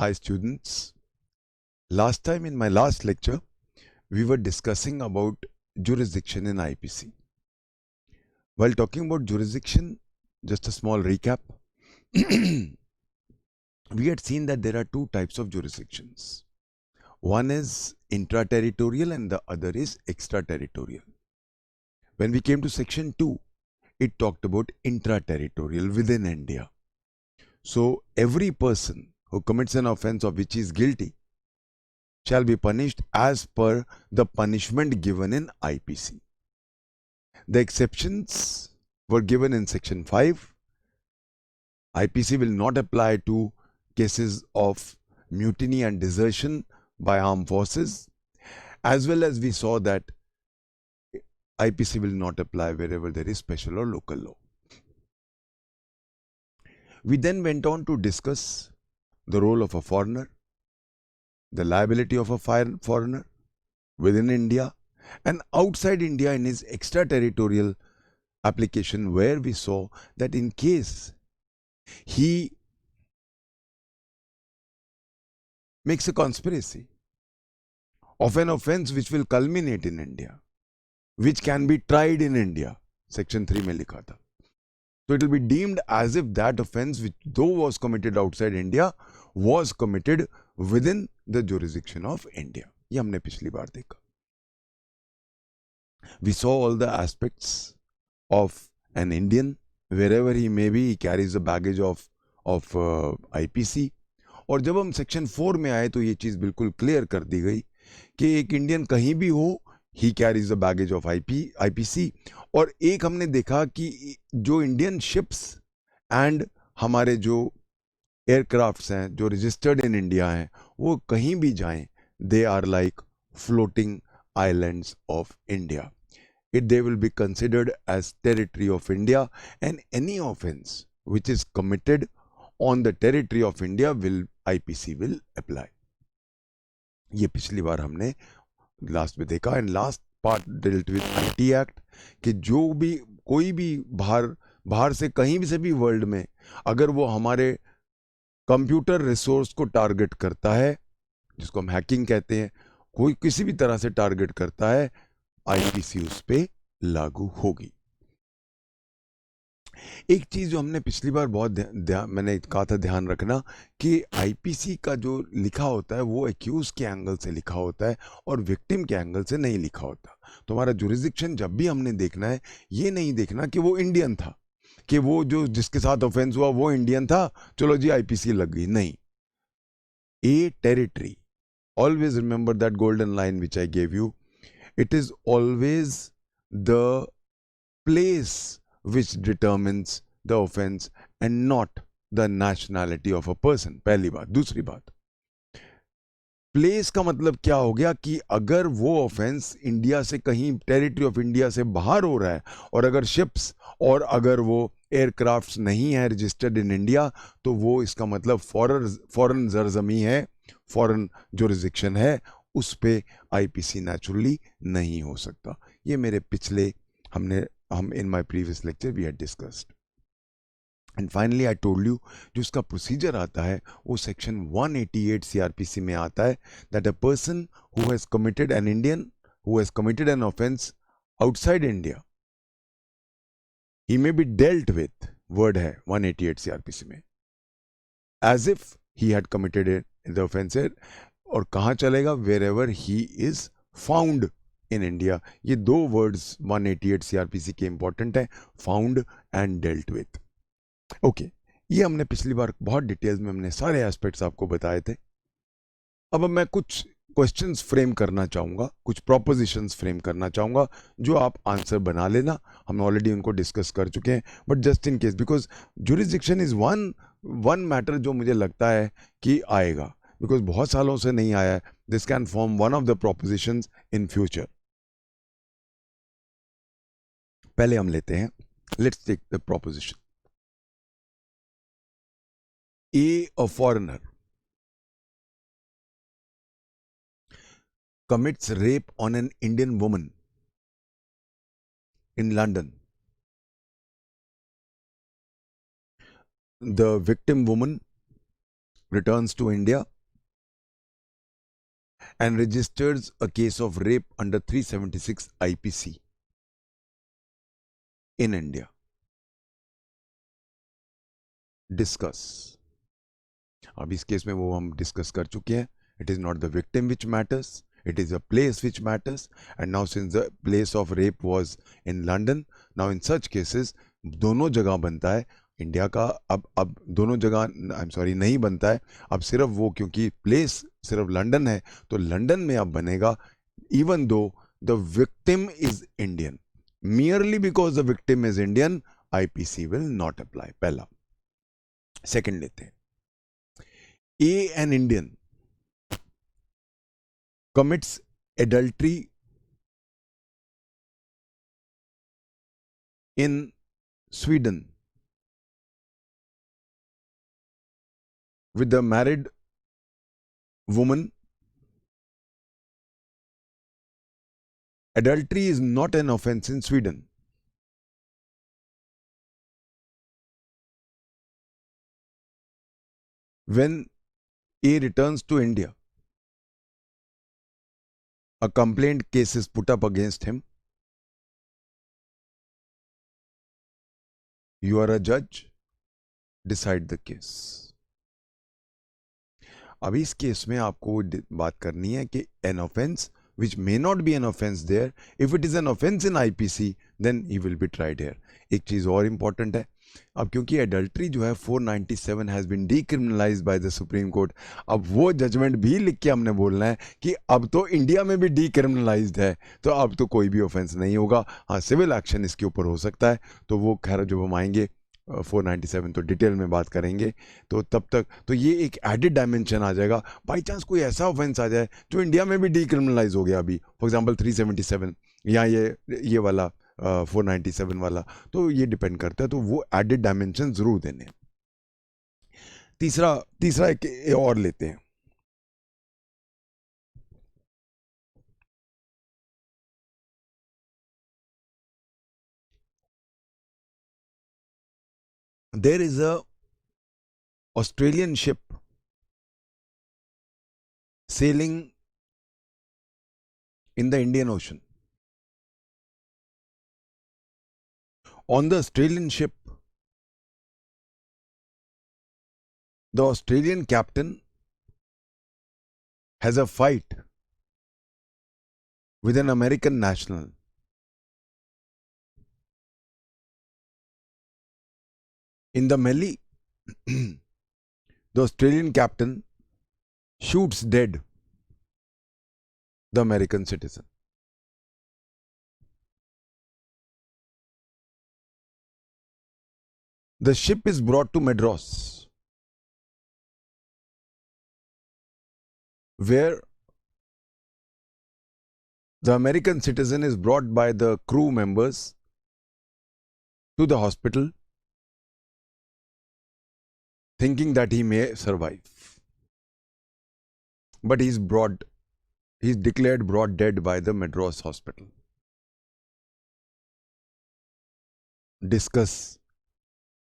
Hi students. Last time in my last lecture, we were discussing about jurisdiction in IPC. While talking about jurisdiction, just a small recap. We had seen that there are two types of jurisdictions. One is intra-territorial and the other is extraterritorial. When we came to section 2, it talked about intra-territorial within India. So every person who commits an offense of which he is guilty shall be punished as per the punishment given in IPC. The exceptions were given in section 5. IPC will not apply to cases of mutiny and desertion by armed forces, as well as we saw that IPC will not apply wherever there is special or local law. We then went on to discuss the role of a foreigner, the liability of a foreigner within India and outside India in his extraterritorial application, where we saw that in case he makes a conspiracy of an offense which will culminate in India, which can be tried in India, section 3 में लिखा था. So it will be deemed as if that offense, which though was committed outside India, was committed within the jurisdiction of India. ये हमने पिछली बार देखा. We saw all the aspects of an Indian, wherever he may be, he carries the baggage of IPC. और जब हम section 4 में आए तो ये चीज़ बिल्कुल क्लियर कर दी गई कि एक इंडियन कहीं भी हो, he carries the baggage of IPC. और एक हमने देखा कि जो इंडियन शिप्स एंड हमारे जो एयरक्राफ्ट्स हैं जो रजिस्टर्ड इन इंडिया हैं, वो कहीं भी जाएं, they are like floating islands of India. They will be considered as territory of India, and any offense which is committed on the territory of India IPC will apply. ये पिछली बार हमने last में देखा. And last part dealt with IT act कि जो भी कोई भी बाहर से कहीं से भी वर्ल्ड में अगर वो हमारे कंप्यूटर रिसोर्स को टारगेट करता है, जिसको हम हैकिंग कहते हैं, कोई किसी भी तरह से टारगेट करता है, IPC उस पे लागू होगी. एक चीज जो हमने पिछली बार बहुत मैंने कहा था ध्यान रखना कि IPC का जो लिखा होता है वो एक्यूज के एंगल से लिखा होता है और विक्टिम के एंगल से नहीं लिखा होता. तो हमारा जुरिस्डिक्शन जब भी हमने देखना है, ये नहीं देखना कि वो इंडियन था, कि वो जो जिसके साथ ऑफेंस हुआ वो इंडियन था, चलो जी IPC लग गई. नहीं, ए territory, always remember that golden line which I gave you. It is always the place which determines the offense and not the nationality of a person. पहली बात. दूसरी बात, प्लेस का मतलब क्या हो गया कि अगर वो ऑफेंस इंडिया से कहीं टेरिटरी ऑफ इंडिया से बाहर हो रहा है और अगर शिप्स और अगर वो एयरक्राफ्ट्स नहीं है रजिस्टर्ड इन इंडिया, तो वो इसका मतलब फॉरेन जरजमी है, फॉरेन जुरिस्डिक्शन है, उस पे IPC नेचुरली नहीं हो सकता. ये मेरे पिछले हम in my previous lecture we had discussed. And finally I told you जो इसका प्रोसीजर आता है वो सेक्शन 188 CRPC में आता है, that a person who has committed an Indian who has committed an offense outside India, he may be dealt with, word है 188 CRPC में, as if he had committed the offense. और कहाँ चलेगा? wherever he is found in India. ये दो words 188 CRPC के important है, found and dealt with. Okay, ये हमने पिछली बार बहुत डिटेल्स में हमने सारे एस्पेक्ट्स आपको बताए थे. अब मैं कुछ क्वेश्चंस फ्रेम करना चाहूंगा, कुछ प्रोपोजिशंस फ्रेम करना चाहूंगा जो आप आंसर बना लेना. हम ऑलरेडी उनको डिस्कस कर चुके हैं, but just in case, because jurisdiction is one matter जो मुझे लगता है कि आएगा, बिकॉज बहुत सालों से नहीं आया है. This can form one of the propositions in future. पहले हम लेते हैं, let's take the proposition. A foreigner commits rape on an Indian woman in London. The victim woman returns to India and registers a case of rape under 376 IPC in India. Discuss. अब इस case में वो हम discuss कर चुके हैं. It is not the victim which matters, it is a place which matters. And now since the place of rape was in London, now in such cases दोनों जगह बनता है इंडिया का. अब दोनों जगह आई एम सॉरी नहीं बनता है. अब सिर्फ वो, क्योंकि प्लेस सिर्फ लंदन है, तो लंदन में अब बनेगा even though the victim is Indian. merely because the victim is Indian, IPC will not apply. पहला. सेकंड लेते हैं. an Indian commits adultery in Sweden with a married woman. Adultery is not an offense in Sweden. When A returns to India, a complaint case is put up against him. You are a judge, decide the case. अब इस case में आपको बात करनी है कि an offense which may not be an offense there, if it is an offense in IPC, then he will be tried here. एक चीज और इंपॉर्टेंट है. अब क्योंकि एडल्ट्री जो है 497 has been decriminalised by the Supreme Court, अब वो जजमेंट भी लिख के हमने बोलना है कि अब तो इंडिया में भी डीक्रिमिनलाइज्ड है, तो अब तो कोई भी ऑफेंस नहीं होगा. हाँ, सिविल एक्शन इसके ऊपर हो सकता है, तो वो खैर जब हम आएंगे 497 तो डिटेल में बात करेंगे. तो तब तक तो ये एक एडेड डायमेंशन आ जाएगा. बाई चांस कोई ऐसा ऑफेंस आ जाए जो इंडिया में भी डीक्रिमिनलाइज हो गया, अभी फॉर एग्जांपल 377 या ये वाला 497 वाला, तो ये डिपेंड करता है. तो वो एडेड डायमेंशन जरूर देने. तीसरा एक और लेते हैं. There is a Australian ship sailing in the Indian Ocean. On the Australian ship, the Australian captain has a fight with an American national. In the melee, the Australian captain shoots dead the American citizen. The ship is brought to Madras, where the American citizen is brought by the crew members to the hospital, thinking that he may survive. But he's declared brought dead by the Madras hospital. Discuss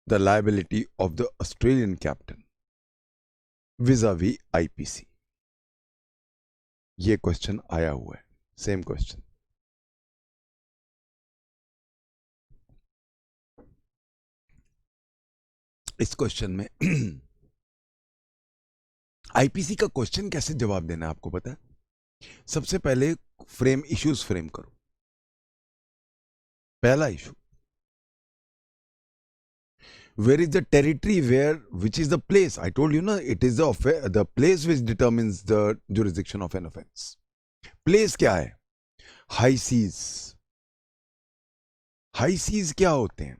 the liability of the Australian captain vis-a-vis IPC. ये question आया हुआ है, same question. इस question में IPC का question कैसे जवाब देना है आपको पता है. सबसे पहले इश्यूज फ्रेम करो. पहला issue, where is the territory, which is the place? I told you na, it is the place which determines the jurisdiction of an offense. Place क्या है? High seas. High seas क्या होते हैं?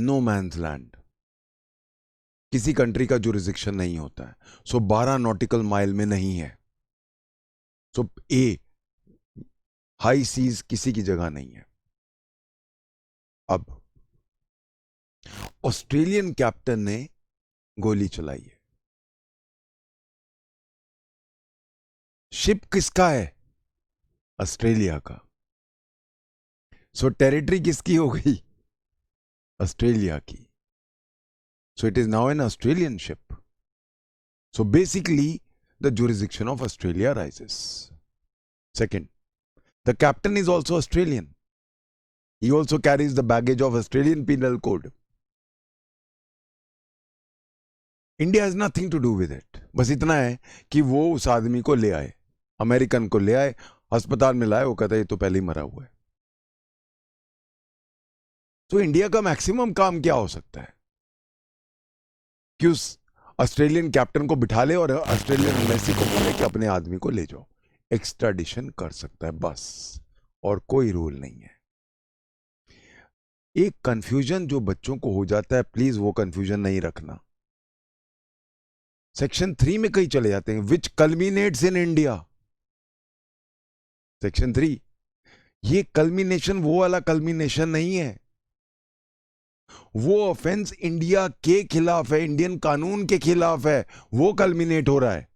No man's land. किसी country का jurisdiction नहीं होता है. सो 12 नॉटिकल माइल में नहीं है. सो ए हाई सीज किसी की जगह नहीं है. अब ऑस्ट्रेलियन कैप्टन ने गोली चलाई है. शिप किसका है? ऑस्ट्रेलिया का. सो टेरिटरी किसकी हो गई? ऑस्ट्रेलिया की. So it is now an Australian ship. So basically, the jurisdiction of Australia rises. Second, the captain is also Australian. He also carries the baggage of Australian Penal Code. India has nothing to do with it. बस इतना है कि वो उस आदमी को ले आए, अमेरिकन को ले आए, अस्पताल में लाए, वो कहता है ये तो पहले ही मरा हुआ है. तो इंडिया का मैक्सिमम काम क्या हो सकता है कि उस ऑस्ट्रेलियन कैप्टन को बिठा ले और ऑस्ट्रेलियन एम्बेसी को बोले कि अपने आदमी को ले जाओ. एक्स्ट्राडिशन कर सकता है बस, और कोई रूल नहीं है. एक कंफ्यूजन जो बच्चों को हो जाता है, प्लीज वो कंफ्यूजन नहीं रखना. सेक्शन 3 में कहीं चले जाते हैं, विच कल्मिनेट्स इन इंडिया. सेक्शन 3, ये कल्मिनेशन वो वाला कल्मिनेशन नहीं है. वो ऑफेंस इंडिया के खिलाफ है, इंडियन कानून के खिलाफ है, वो कल्मिनेट हो रहा है.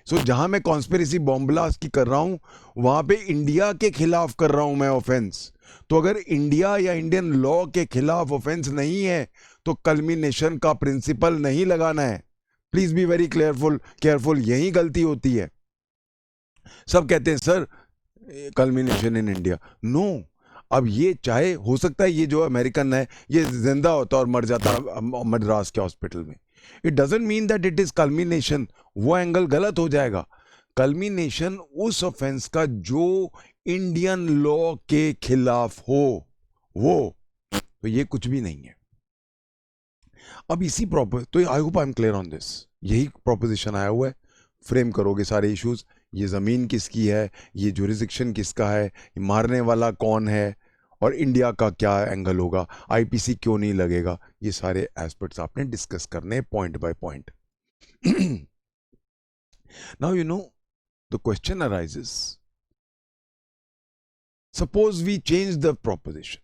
सो जहां मैं कॉन्स्पिरेसी बॉम्ब ब्लास्ट की कर रहा हूं, वहां पे इंडिया के खिलाफ कर रहा हूं मैं ऑफेंस. तो अगर इंडिया या इंडियन लॉ के खिलाफ ऑफेंस नहीं है तो कल्मिनेशन का प्रिंसिपल नहीं लगाना है. Please be very careful. यही गलती होती है. सब कहते हैं sir culmination in India. No. अब ये चाहे हो सकता है ये जो अमेरिकन है ये जिंदा होता और मर जाता मद्रास के हॉस्पिटल में, it doesn't mean that it is culmination. वो एंगल गलत हो जाएगा. कल्मिनेशन उस ऑफेंस का जो इंडियन लॉ के खिलाफ हो, वो तो ये कुछ भी नहीं है. अब इसी तो I hope I am clear on this. यही प्रोपोजिशन आया हुआ है. फ्रेम करोगे सारे इश्यूज. ये जमीन किसकी है, ये जुरिस्डिक्शन किसका है, ये मारने वाला कौन है, और इंडिया का क्या एंगल होगा, आईपीसी क्यों नहीं लगेगा, ये सारे एस्पेक्ट्स आपने डिस्कस करने point by point. Now you know the question arises, suppose we change the proposition.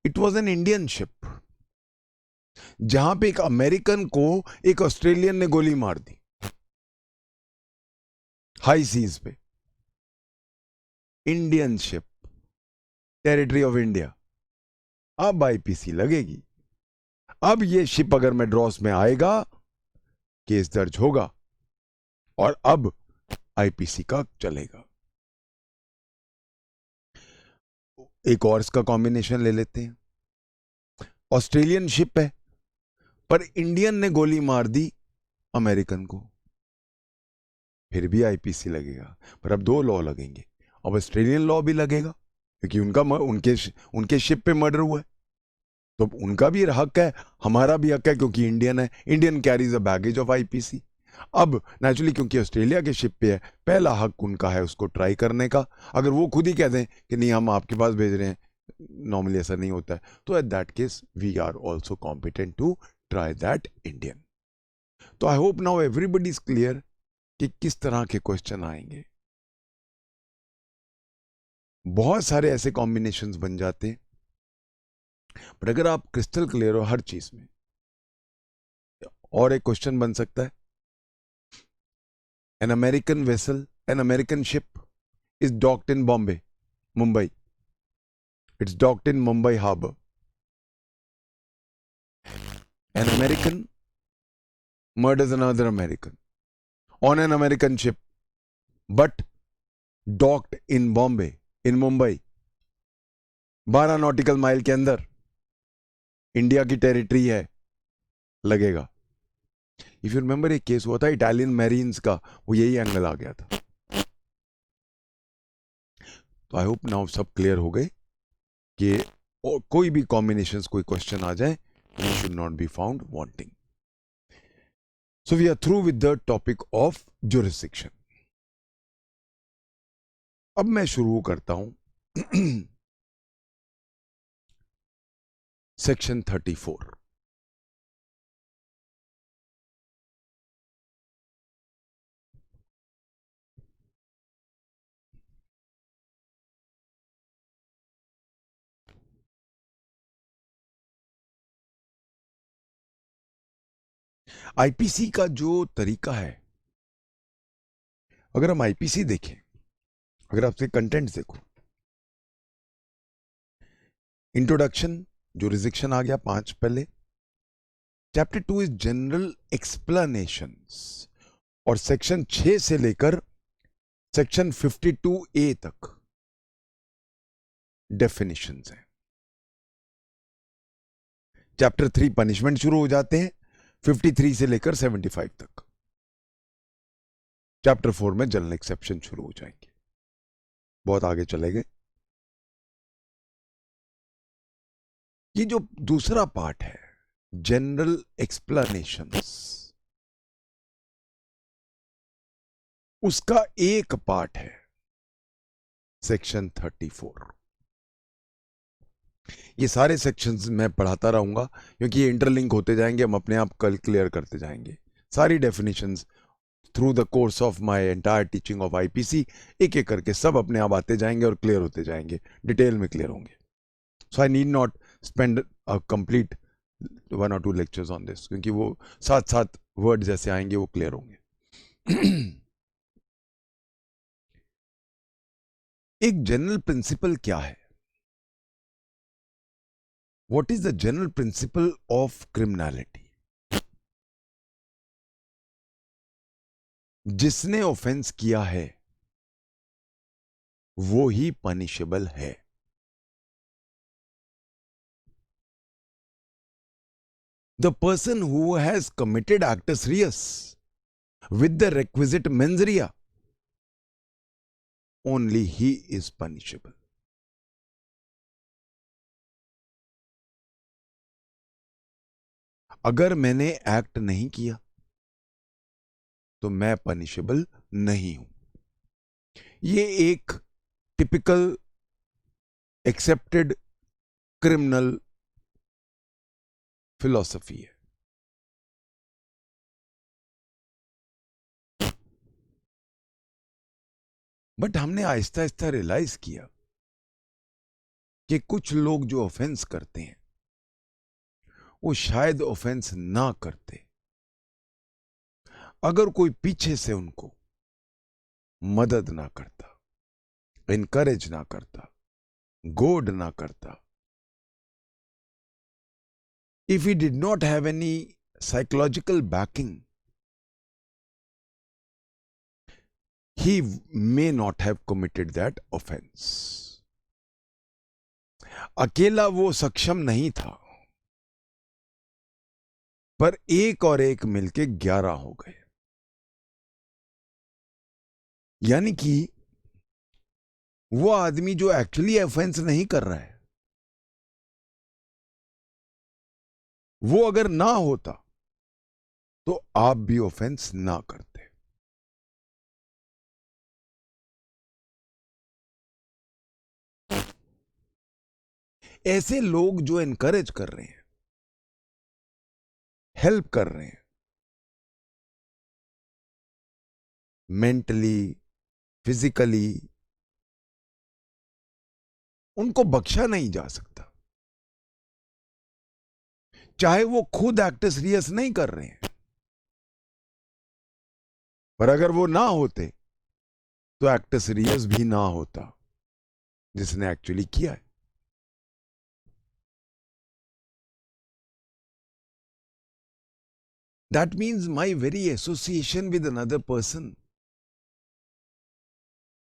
It was an Indian ship जहां पे एक अमेरिकन को एक ऑस्ट्रेलियन ने गोली मार दी हाई सीज पे. Indian ship, territory of India. अब आईपीसी लगेगी. अब ये शिप अगर मेड्रॉस में आएगा, केस दर्ज होगा, और अब आईपीसी का चलेगा. एक और इसका कॉम्बिनेशन ले लेते हैं. ऑस्ट्रेलियन शिप है पर इंडियन ने गोली मार दी अमेरिकन को, फिर भी आईपीसी लगेगा. पर अब दो लॉ लगेंगे. अब ऑस्ट्रेलियन लॉ भी लगेगा क्योंकि उनके शिप पे मर्डर हुआ है, तो उनका भी हक है, हमारा भी हक है क्योंकि इंडियन है. Indian carries a baggage of IPC. अब नेचुरली क्योंकि ऑस्ट्रेलिया के शिप पे है, पहला हक उनका है उसको ट्राई करने का. अगर वो खुद ही कह दें कि नहीं हम आपके पास भेज रहे हैं, नॉर्मली ऐसा नहीं होता है, तो at that case we are also competent to try that Indian. तो I hope now everybody is clear कि किस तरह के क्वेश्चन आएंगे. बहुत सारे ऐसे कॉम्बिनेशंस बन जाते हैं, बट अगर आप क्रिस्टल क्लियर हो हर चीज में. और एक क्वेश्चन बन सकता है, an American vessel, an American ship is docked in Bombay, Mumbai. It's docked in Mumbai harbour. एन अमेरिकन murders another American on an American ship, but docked in Bombay, in Mumbai, 12 nautical mile के अंदर. इंडिया की टेरिटरी है, लगेगा. इफ यू रिमेंबर एक case हुआ था इटालियन मैरीन्स का, वो यही एंगल आ गया था. तो आई होप नाउ सब क्लियर हो गए कि कोई भी कॉम्बिनेशंस, कोई क्वेश्चन आ जाए, you should not be found wanting. So we are through with the topic of jurisdiction. अब मैं शुरू करता हूं सेक्शन 34. आईपीसी का जो तरीका है, अगर हम आईपीसी देखें, अगर आपसे कंटेंट देखो, इंट्रोडक्शन, जो रिजेक्शन आ गया 5 पहले। चैप्टर 2 इज जनरल एक्सप्लेनेशंस, और सेक्शन 6 से लेकर सेक्शन 52A तक डेफिनेशंस हैं। चैप्टर 3 पनिशमेंट शुरू हो जाते हैं 53 से लेकर 75 तक। चैप्टर 4 में जनरल एक्सेप्शन शुरू हो जाएंगे। बहुत आगे चले गए। ये जो दूसरा पार्ट है जनरल एक्सप्लेनेशंस, उसका एक पार्ट है सेक्शन 34। ये सारे सेक्शंस मैं पढ़ाता रहूंगा क्योंकि ये इंटरलिंक होते जाएंगे, हम अपने आप कल क्लियर करते जाएंगे सारी definitions through the course of my entire teaching of IPC. एक एक करके सब अपने आप आते जाएंगे और क्लियर होते जाएंगे, डिटेल में क्लियर होंगे। So I need not spend a complete 1 or 2 lectures on this, क्योंकि वो साथ साथ वर्ड जैसे आएंगे वो क्लियर होंगे। एक जनरल प्रिंसिपल क्या है? What is the general principle of criminality? जिसने ऑफेंस किया है वो ही पनिशेबल है। The person who has committed actus reus with the requisite mens rea, only he is punishable. अगर मैंने एक्ट नहीं किया तो मैं पनिशेबल नहीं हूं। ये एक टिपिकल एक्सेप्टेड क्रिमिनल फिलॉसफी है। बट हमने आहिस्ता आहिस्ता रियलाइज किया कि कुछ लोग जो ऑफेंस करते हैं वो शायद ऑफेंस ना करते अगर कोई पीछे से उनको मदद ना करता, इनकरेज ना करता, गोड ना करता। If he did not have any psychological backing, he may not have committed that offense. अकेला वो सक्षम नहीं था, पर एक और एक मिलके 11 हो गए। यानी कि वो आदमी जो एक्चुअली ऑफेंस नहीं कर रहा है, वो अगर ना होता तो आप भी ऑफेंस ना करते। ऐसे लोग जो एनकरेज कर रहे हैं, हेल्प कर रहे हैं, मेंटली, फिजिकली, उनको बख्शा नहीं जा सकता। चाहे वो खुद एक्टस रियस नहीं कर रहे हैं, पर अगर वो ना होते तो एक्टस रियस भी ना होता जिसने एक्चुअली किया है। That means my very association with another person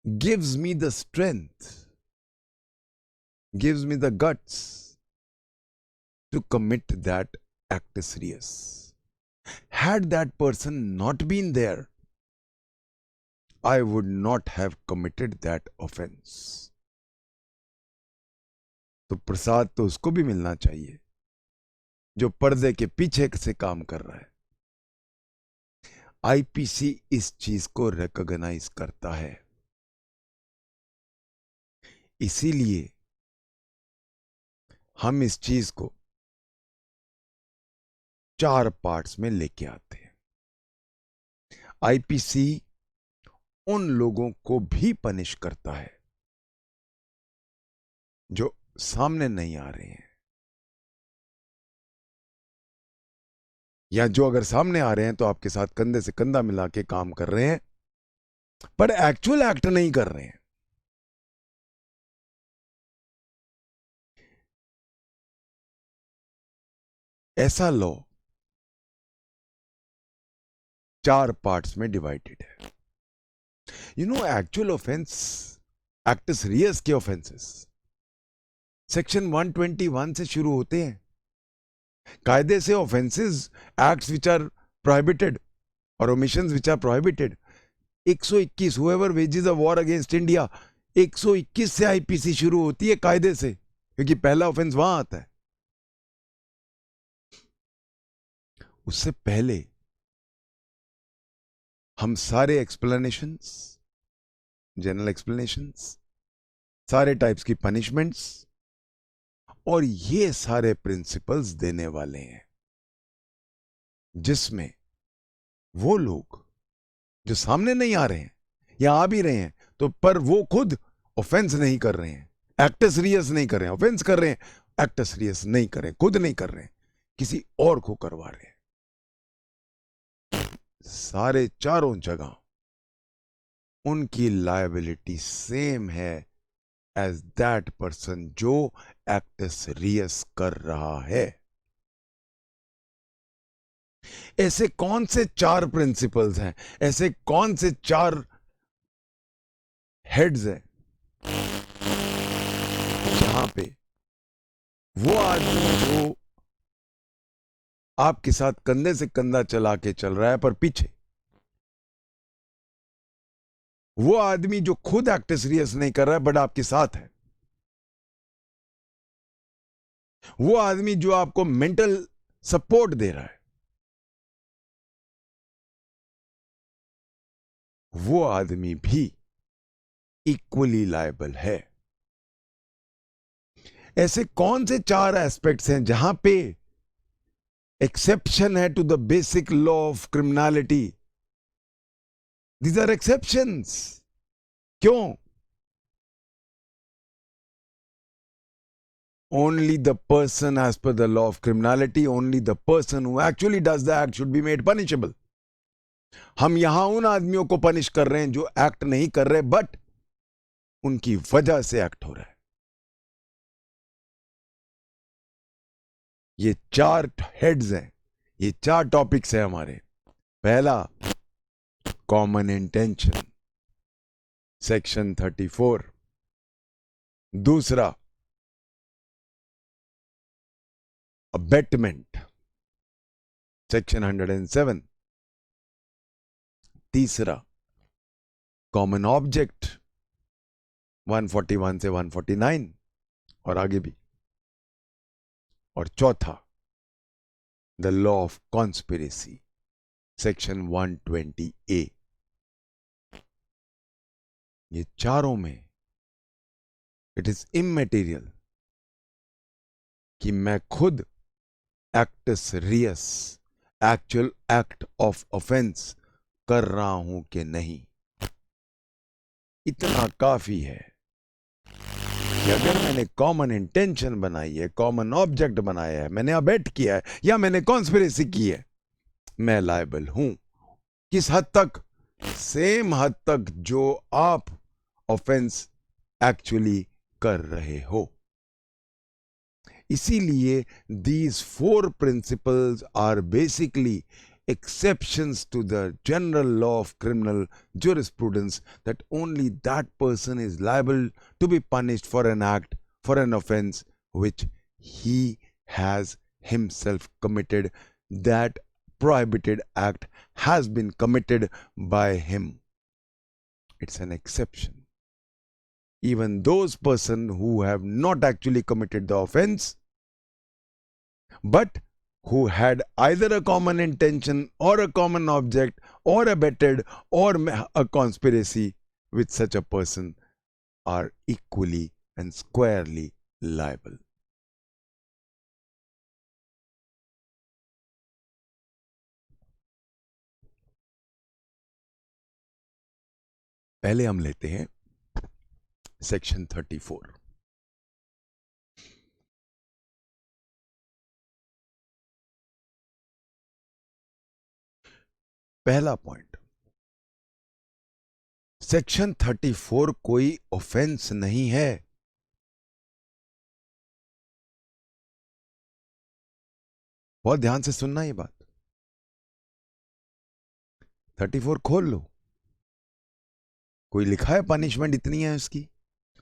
gives me the strength, gives me the guts to commit that actus reus. Had that person not been there, I would not have committed that offense. तो प्रसाद तो उसको भी मिलना चाहिए जो पर्दे के पीछे से काम कर रहा है। आईपीसी इस चीज को रिकॉग्नाइज करता है, इसीलिए हम इस चीज को 4 पार्ट्स में लेके आते हैं। आईपीसी उन लोगों को भी पनिश करता है जो सामने नहीं आ रहे हैं, या जो अगर सामने आ रहे हैं तो आपके साथ कंधे से कंधा मिला के काम कर रहे हैं पर एक्चुअल एक्ट नहीं कर रहे हैं। ऐसा लॉ 4 पार्ट्स में डिवाइडेड है. एक्चुअल ऑफेंस, एक्टस रियस के ऑफेंसेस सेक्शन 121 से शुरू होते हैं. कायदे से offences, acts which are prohibited और omissions which are prohibited, 121 whoever wages a war against India, 121 से आईपीसी शुरू होती है कायदे से, क्योंकि पहला ऑफेंस वहां आता है. उससे पहले हम सारे एक्सप्लेनेशंस, जनरल एक्सप्लेनेशंस, सारे टाइप्स की पनिशमेंट्स और ये सारे प्रिंसिपल्स देने वाले हैं, जिसमें वो लोग जो सामने नहीं आ रहे हैं या आ भी रहे हैं तो पर वो खुद ऑफेंस नहीं कर रहे हैं, एक्टस रियस नहीं कर रहे हैं, ऑफेंस कर रहे हैं, एक्टस रियस नहीं कर रहे हैं, खुद नहीं कर रहे हैं, किसी और को करवा रहे हैं. सारे चारों जगह उनकी लायबिलिटी सेम है एज दैट पर्सन जो एक्टस रियस कर रहा है. ऐसे कौन से 4 प्रिंसिपल्स हैं, ऐसे कौन से 4 हेड्स हैं जहां पे वो आदमी जो आपके साथ कंधे से कंधा चला के चल रहा है पर पीछे, वो आदमी जो खुद एक्टस रियस नहीं कर रहा है बट आपके साथ है, वो आदमी जो आपको मेंटल सपोर्ट दे रहा है, वो आदमी भी इक्वली लायबल है. ऐसे कौन से 4 एस्पेक्ट्स हैं जहां पे एक्सेप्शन है to the basic law of criminality? These are exceptions. क्यों? Only the person, as per the law of criminality, only the person who actually does the act should be made punishable. हम यहां उन आदमियों को punish कर रहे हैं जो एक्ट नहीं कर रहे बट उनकी वजह से एक्ट हो रहा है. ये 4 हेड्स हैं, ये 4 टॉपिक्स हैं हमारे. पहला, कॉमन इंटेंशन, सेक्शन 34. दूसरा, अबेटमेंट, सेक्शन 107. तीसरा, कॉमन ऑब्जेक्ट, 141 से 149 और आगे भी. और चौथा, the law of conspiracy, section 120A. ये चारों में इट इज इमैटेरियल कि मैं खुद actus reus, actual act of offence कर रहा हूं कि नहीं. इतना काफी है कि अगर मैंने कॉमन इंटेंशन बनाई है, कॉमन ऑब्जेक्ट बनाया है, मैंने अबेट किया है या मैंने कॉन्स्पिरेसी की है, मैं लायबल हूं. किस हद तक? सेम हद तक जो आप ऑफेंस एक्चुअली कर रहे हो. इसीलिए these 4 principles are basically exceptions to the general law of criminal jurisprudence, that only that person is liable to be punished for an act, for an offense which he has himself committed. That prohibited act has been committed by him. It's an exception. Even those persons who have not actually committed the offense but who had either a common intention or a common object or abetted or a conspiracy with such a person are equally and squarely liable. पहले हम लेते हैं section 34. पहला point, section 34 कोई offence नहीं है. बहुत ध्यान से सुनना ये बात। 34 खोल लो, कोई लिखा है पनिशमेंट इतनी है उसकी?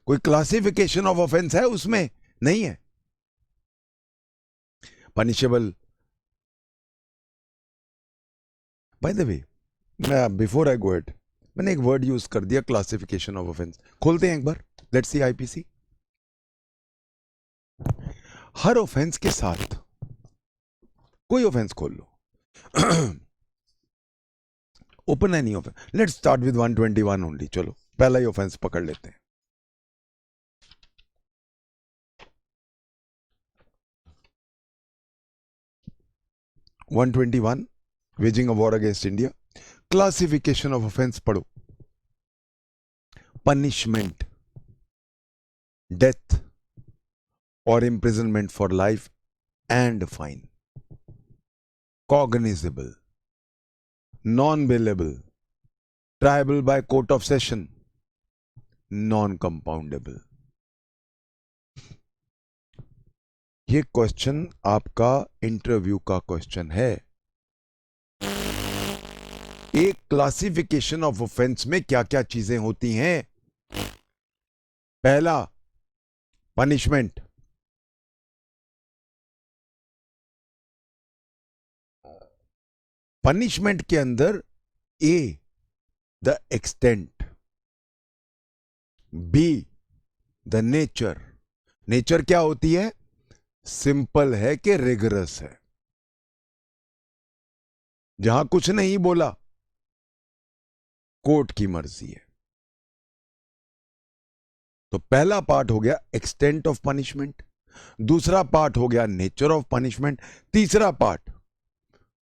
कोई क्लासिफिकेशन ऑफ ऑफेंस है उसमें? नहीं है। पनिशेबल, बाय द वे, मैं बिफोर आई गो इट, मैंने एक वर्ड यूज कर दिया, क्लासिफिकेशन ऑफ ऑफेंस। खोलते हैं एक बार, लेट्स सी आईपीसी। हर ऑफेंस के साथ, कोई ऑफेंस खोल लो, open any offence, let's start with 121 only. चलो पहला ही ऑफेंस पकड़ लेते हैं। One 121, waging a war against India. Classification of offence पढ़ो। पनिशमेंट, डेथ और imprisonment for life and fine. Cognizable, non-bailable, triable by court of session, non-compoundable. ये question आपका इंटरव्यू का क्वेश्चन है। एक क्लासिफिकेशन ऑफ ऑफेंस में क्या क्या चीजें होती हैं? पहला, पनिशमेंट। पनिशमेंट के अंदर A, the extent, B, the nature. Nature क्या होती है? सिंपल है कि रिगरस है, जहां कुछ नहीं बोला, कोर्ट की मर्जी है। तो पहला पार्ट हो गया एक्सटेंट ऑफ पनिशमेंट, दूसरा पार्ट हो गया नेचर ऑफ पनिशमेंट, तीसरा पार्ट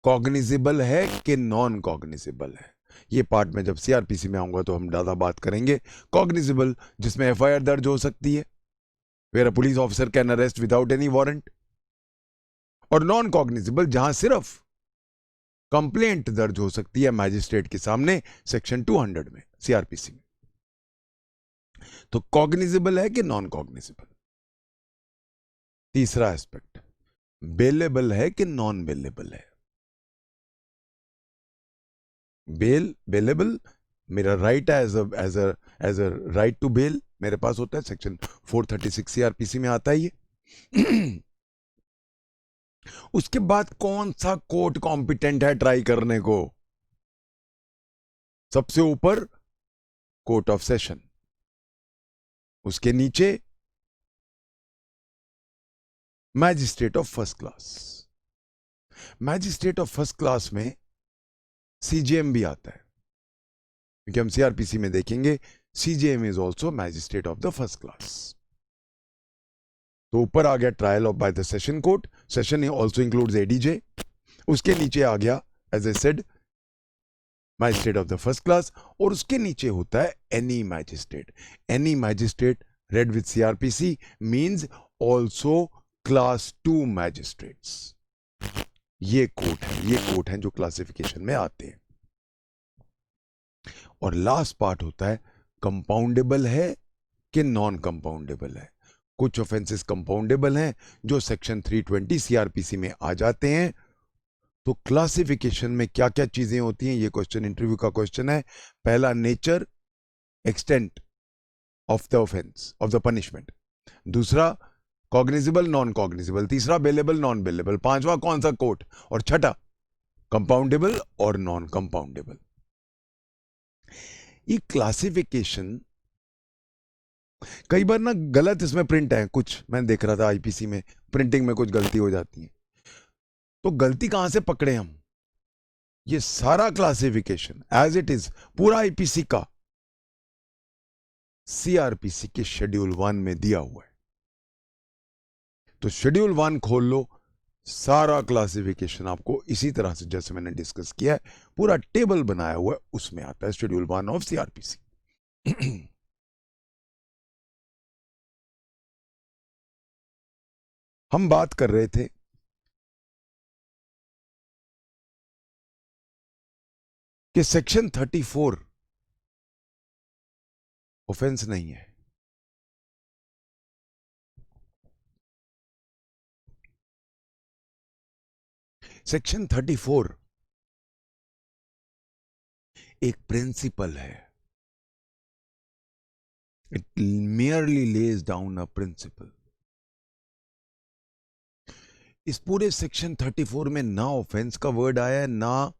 कॉग्निजिबल है कि नॉन कॉग्निजिबल है। ये पार्ट में जब सीआरपीसी में आऊंगा तो हम ज्यादा बात करेंगे। कॉग्निजिबल, जिसमें एफआईआर दर्ज हो सकती है, where a police officer can arrest without any warrant, और नॉन कॉग्निजिबल, जहां सिर्फ कंप्लेंट दर्ज हो सकती है मैजिस्ट्रेट के सामने, सेक्शन 200 में सीआरपीसी में। तो कॉग्निजिबल है कि नॉन कॉग्निजिबल। तीसरा एस्पेक्ट, बेलेबल है कि नॉन बेलेबल है। बेलेबल, मेरा राइट है as a right to bail, मेरे पास होता है, सेक्शन 436 सीआरपीसी में आता है ये। उसके बाद कौन सा कोर्ट कॉम्पिटेंट है ट्राई करने को? सबसे ऊपर कोर्ट ऑफ सेशन, उसके नीचे magistrate of first class. Magistrate of first class में सीजेएम भी आता है, क्योंकि हम सीआरपीसी में देखेंगे CJM is also magistrate of the first class. तो ऊपर आ गया trial of by the session court, session also includes ADJ. उसके नीचे आ गया, as I said, magistrate of the first class, और उसके नीचे होता है any magistrate. Any magistrate read with CrPC means also class 2 magistrates. ये कोर्ट हैं जो क्लासिफिकेशन में आते हैं। और लास्ट पार्ट होता है कंपाउंडेबल है कि नॉन कंपाउंडेबल है। कुछ ऑफेंसेस कंपाउंडेबल हैं जो सेक्शन 320 सीआरपीसी में आ जाते हैं। तो क्लासिफिकेशन में क्या क्या चीजें होती हैं, ये क्वेश्चन इंटरव्यू का क्वेश्चन है। पहला, nature, extent of the offence, of the punishment. दूसरा, कॉग्निजिबल, नॉन कॉग्निजिबल। तीसरा, बेलेबल, नॉन बेलेबल। पांचवा, कौन सा कोर्ट। और छठा, कंपाउंडेबल और नॉन कंपाउंडेबल। ये क्लासिफिकेशन कई बार ना गलत इसमें प्रिंट है, कुछ मैं देख रहा था आईपीसी में प्रिंटिंग में कुछ गलती हो जाती है। तो गलती कहां से पकड़े हम? ये सारा क्लासिफिकेशन एज इट इज पूरा आईपीसी का सीआरपीसी के शेड्यूल 1 में दिया हुआ है। तो शेड्यूल 1 खोल लो, सारा क्लासिफिकेशन आपको इसी तरह से जैसे मैंने डिस्कस किया है, पूरा टेबल बनाया हुआ है, उसमें आता है शेड्यूल 1 ऑफ सीआरपीसी। हम बात कर रहे थे कि सेक्शन 34 ऑफेंस नहीं है। सेक्शन 34 एक प्रिंसिपल है. It merely lays down a principle. इस पूरे सेक्शन 34 में ना ऑफेंस का वर्ड आया है, ना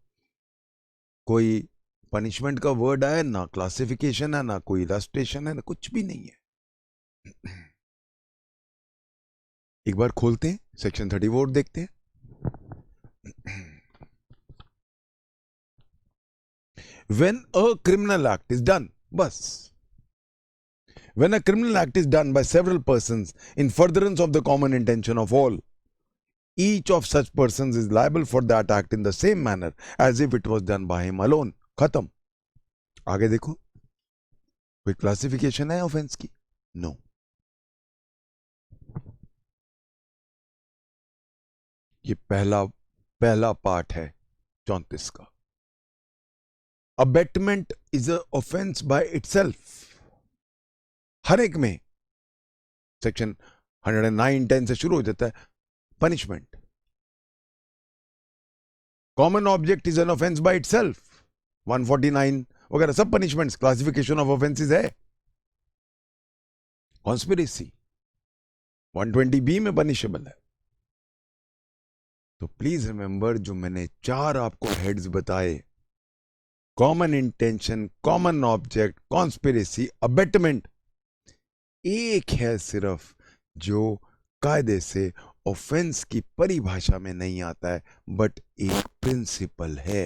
कोई पनिशमेंट का वर्ड आया है, ना क्लासिफिकेशन है, ना कोई इलस्ट्रेशन है, ना कुछ भी नहीं है. एक बार खोलते हैं सेक्शन 34 देखते हैं. When a criminal act is done, बस. When a criminal act is done by several persons in furtherance of the common intention of all, each of such persons is liable for that act in the same manner as if it was done by him alone. खत्म. आगे देखो, कोई classification है offence की? No. ये पहला part है 34 का. Abetment is a offence by itself. हर एक में सेक्शन 109-10 से शुरू हो जाता है punishment. Common object is an offence by itself. 149 वगैरह सब पनिशमेंट्स. क्लासिफिकेशन ऑफ ऑफेंसेस है. कॉन्स्पिरेसी 120B में पनिशेबल है. तो प्लीज रिमेंबर, जो मैंने 4 आपको हेड्स बताए, common intention, common object, conspiracy, abetment, एक है सिर्फ जो कायदे से ऑफेंस की परिभाषा में नहीं आता है, बट एक प्रिंसिपल है.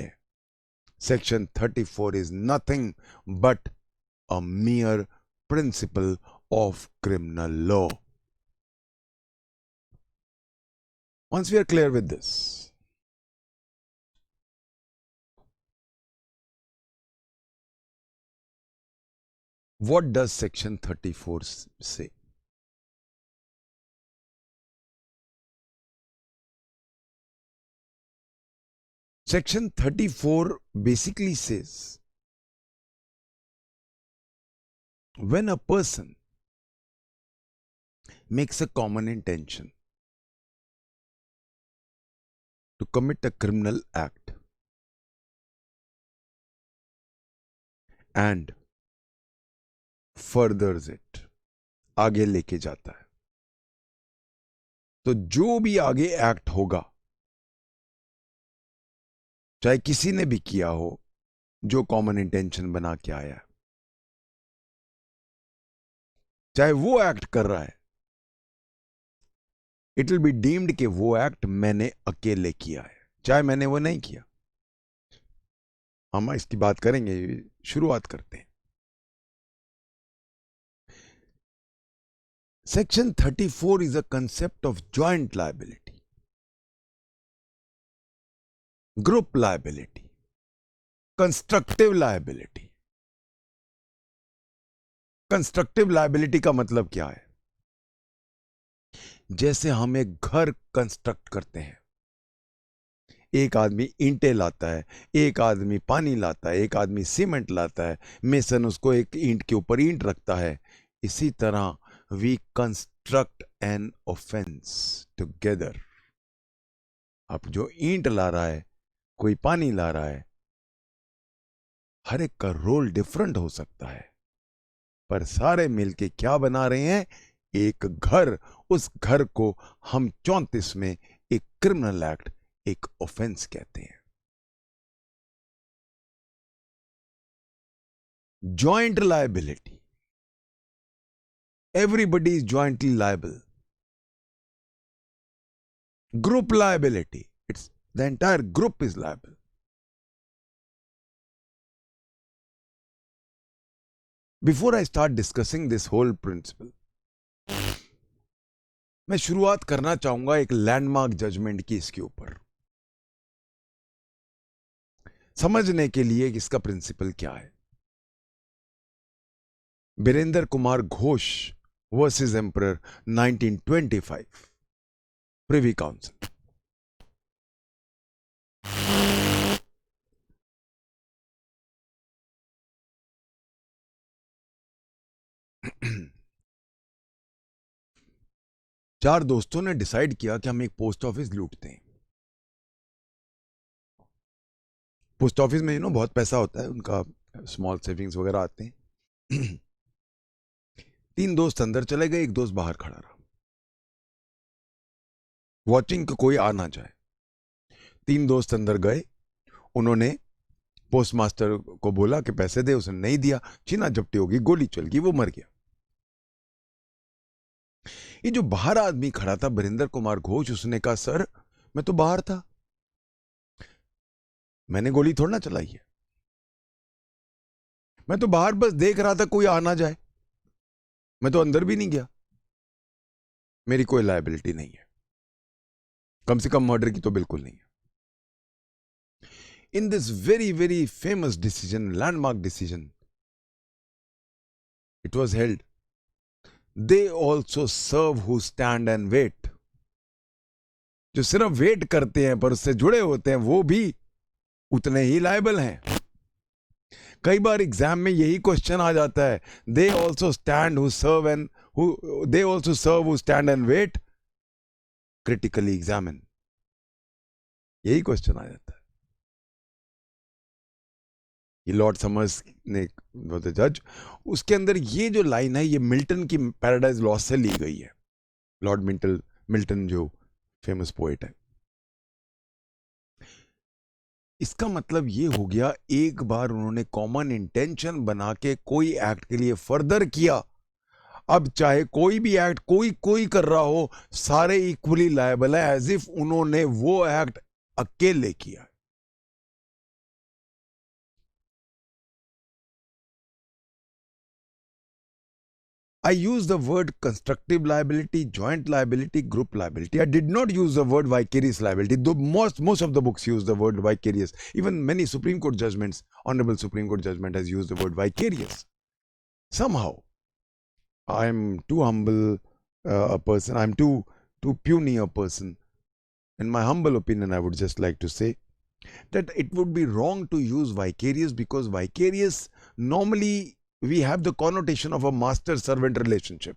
Section 34 is nothing but a mere principle of criminal law. Once we are clear with this, what does section 34 say? Section 34 basically says, when a person makes a common intention to commit a criminal act and furthers it, आगे लेके जाता है, तो जो भी आगे act होगा, चाहे किसी ने भी किया हो, जो कॉमन इंटेंशन बना के आया है, चाहे वो एक्ट कर रहा है, इट विल बी डीम्ड कि वो एक्ट मैंने अकेले किया है, चाहे मैंने वो नहीं किया. हम इसकी बात करेंगे. शुरुआत करते हैं. Section 34 is a concept of joint liability, group liability, constructive liability. Constructive liability का मतलब क्या है? जैसे हम एक घर कंस्ट्रक्ट करते हैं, एक आदमी ईंटें लाता है, एक आदमी पानी लाता है, एक आदमी सीमेंट लाता है, मेसन उसको एक ईंट के ऊपर ईंट रखता है. इसी तरह we construct an offence together. अब जो ईंट ला रहा है, कोई पानी ला रहा है, हर एक का रोल डिफरेंट हो सकता है, पर सारे मिलके क्या बना रहे हैं? एक घर. उस घर को हम 34 में एक क्रिमिनल एक्ट, एक ऑफेंस कहते हैं. Joint liability, everybody is jointly liable. Group liability, it's the entire group is liable. Before I start discussing this whole principle, मैं शुरुआत करना चाहूंगा एक लैंडमार्क जजमेंट की इसके ऊपर, समझने के लिए कि इसका प्रिंसिपल क्या है. Birendra Kumar Ghosh versus emperor 1925, privy council. चार दोस्तों ने डिसाइड किया कि हम एक पोस्ट ऑफिस लूटते हैं. पोस्ट ऑफिस में बहुत पैसा होता है उनका, स्मॉल सेविंग्स वगैरह आते हैं। 3 दोस्त अंदर चले गए, एक दोस्त बाहर खड़ा रहा, वॉचिंग कि कोई आ ना जाए। 3 दोस्त अंदर गए, उन्होंने पोस्ट मास्टर को बोला कि पैसे दे, उसने नहीं दिया, छीना झपटी होगी, गोली चल गई, वो मर गया। ये जो बाहर आदमी खड़ा था बरिंदर कुमार घोष, उसने कहा सर मैं तो बाहर था, मैंने गोली थोड़ा ना चलाई है, मैं तो बाहर बस देख रहा था कोई आ ना जाए, मैं तो अंदर भी नहीं गया, मेरी कोई लायबिलिटी नहीं है, कम से कम मर्डर की तो बिल्कुल नहीं है। In this very very famous decision, landmark decision, it was held, they also serve who stand and wait. जो सिर्फ वेट करते हैं पर उससे जुड़े होते हैं वो भी उतने ही लायबल हैं। कई बार एग्जाम में यही क्वेश्चन आ जाता है, they also stand who serve and they also serve who stand and wait, critically examine, यही क्वेश्चन आ जाता है। ये लॉर्ड समर्स ने जज, उसके अंदर ये जो लाइन है ये मिल्टन की पैराडाइज लॉस्ट से ली गई है। लॉर्ड मिल्टन जो फेमस पोएट है। इसका मतलब ये हो गया, एक बार उन्होंने कॉमन इंटेंशन बना के कोई एक्ट के लिए फर्दर किया, अब चाहे कोई भी एक्ट कोई कर रहा हो, सारे इक्वली लायबल है, एज इफ उन्होंने वो एक्ट अकेले किया। I use the word constructive liability, joint liability, group liability. I did not use the word vicarious liability, though most of the books use the word vicarious. Even many Supreme Court judgments, Honorable Supreme Court judgment has used the word vicarious. Somehow, I am too humble a person, I'm too puny a person. In my humble opinion, I would just like to say that it would be wrong to use vicarious, because vicarious normally we have the connotation of a master servant relationship,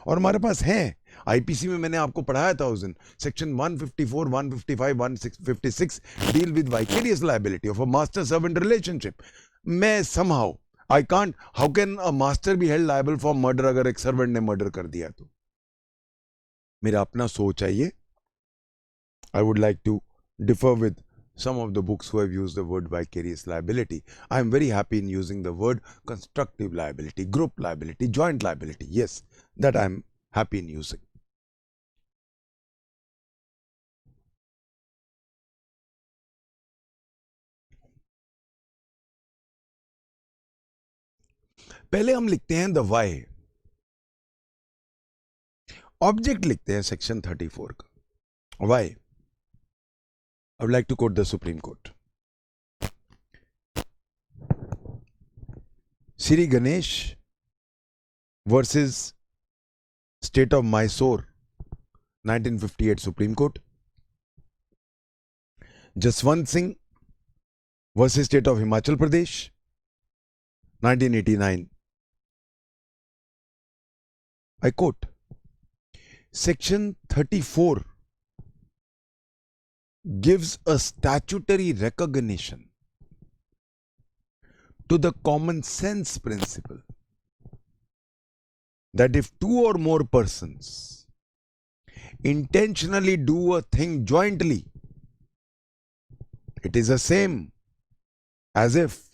और हमारे पास है। IPC में मैंने आपको पढ़ाया था उस दिन, section 154, 155, 156 deal with vicarious liability of a master servant relationship. मैं somehow I can't, how can a master be held liable for murder अगर एक सर्वेंट ने मर्डर कर दिया तो? मेरा अपना सोच है ये। I would like to differ with some of the books who have used the word vicarious liability. I am very happy in using the word constructive liability, group liability, joint liability. Yes, that I am happy in using. पहले हम लिखते हैं the why. Object लिखते हैं section 34 का. Why? I would like to quote the Supreme Court. Sri Ganesh versus State of Mysore, 1958 Supreme Court. Jaswant Singh versus State of Himachal Pradesh, 1989. I quote, Section 34 gives a statutory recognition to the common sense principle that if two or more persons intentionally do a thing jointly, it is the same as if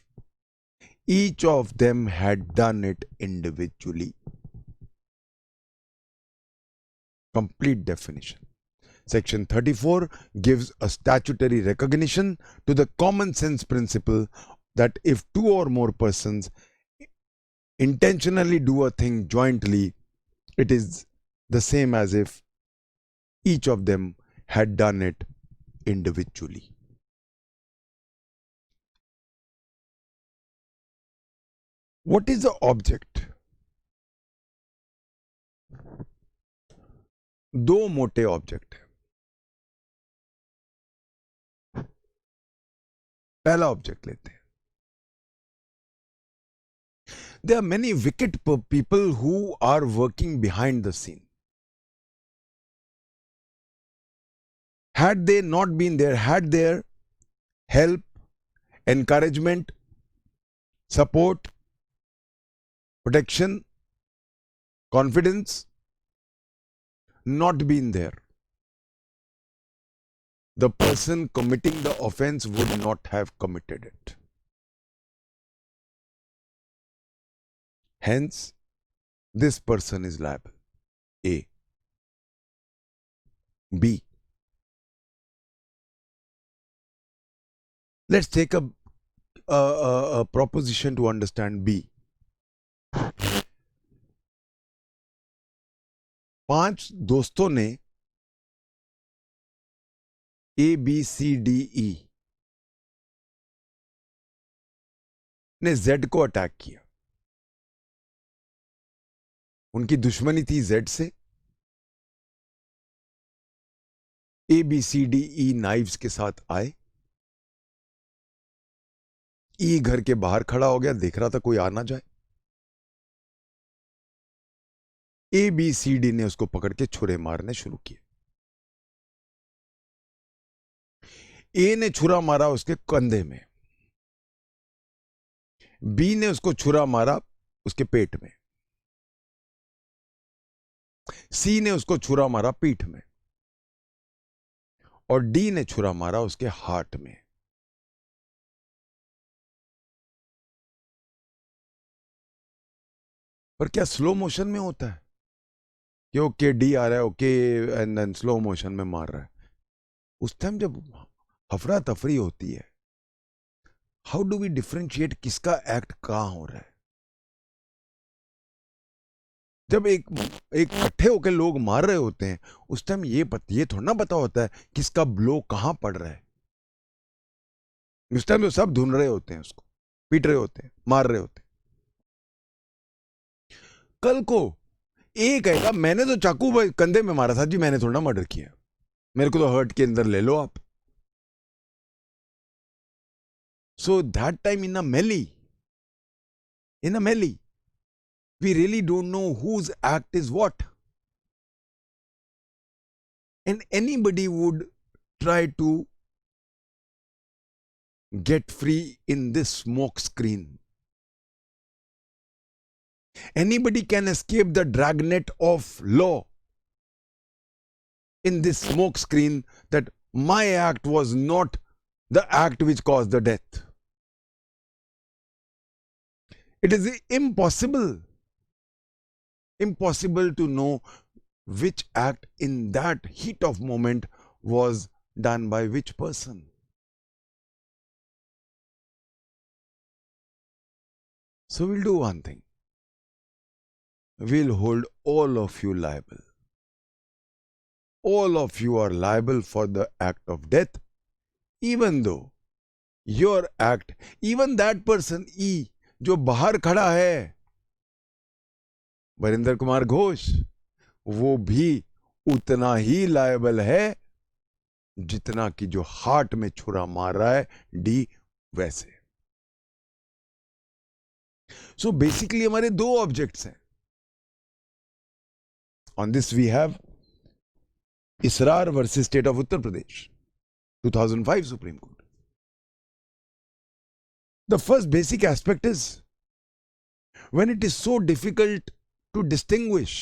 each of them had done it individually. Complete definition. Section 34 gives a statutory recognition to the common sense principle that if two or more persons intentionally do a thing jointly, it is the same as if each of them had done it individually. What is the object? दो मोटे object है. पहला object लेते हैं. There are many wicked people who are working behind the scene. Had they not been there, had their help encouragement, support, protection, confidence, not been there, the person committing the offense would not have committed it. Hence, this person is liable. A. B. Let's take a proposition to understand B. 5 दोस्तों ने ABCDE ने Z को attack किया. उनकी दुश्मनी थी Z से. ABCDE knives के साथ आए. E घर के बाहर खड़ा हो गया, देख रहा था कोई आ ना जाए. ABCD ने उसको पकड़ के छुरे मारने शुरू किए. A ने छुरा मारा उसके कंधे में. B ने उसको छुरा मारा उसके पेट में. C ने उसको छुरा मारा पीठ में. और D ने छुरा मारा उसके हार्ट में. पर क्या स्लो मोशन में होता है कि ओके डी आ रहा है, okay and then slow motion में मार रहा है? उस टाइम जब हफरा तफरी होती है, हाउ डू वी डिफरेंशिएट किसका एक्ट कहां हो रहा है? जब एक इकट्ठे होकर लोग मार रहे होते हैं, उस टाइम ये थोड़ा ना पता होता है किसका ब्लो कहां पड़ रहा है. उस टाइम तो सब ढूंढ रहे होते हैं, उसको पीट रहे होते हैं, मार रहे होते हैं. कल को एक कहेगा मैंने तो चाकू कंधे में मारा था जी, मैंने थोड़ा मर्डर किया, मेरे को तो हर्ट के अंदर ले लो आप. So that time in a melee, we really don't know whose act is what, and anybody would try to get free in this smoke screen. Anybody can escape the dragnet of law in this smoke screen that my act was not the act which caused the death. It is impossible to know which act in that heat of moment was done by which person. So we'll do one thing. We'll hold all of you liable. All of you are liable for the act of death, even though your act, even that person E जो बाहर खड़ा है, वरिंदर कुमार घोष, वो भी उतना ही liable है जितना कि जो हार्ट में छुरा मार रहा है डी वैसे. सो बेसिकली हमारे 2 ऑब्जेक्ट्स हैं. On this we have Israr versus state of Uttar Pradesh, 2005 Supreme Court. The first basic aspect is when it is so difficult to distinguish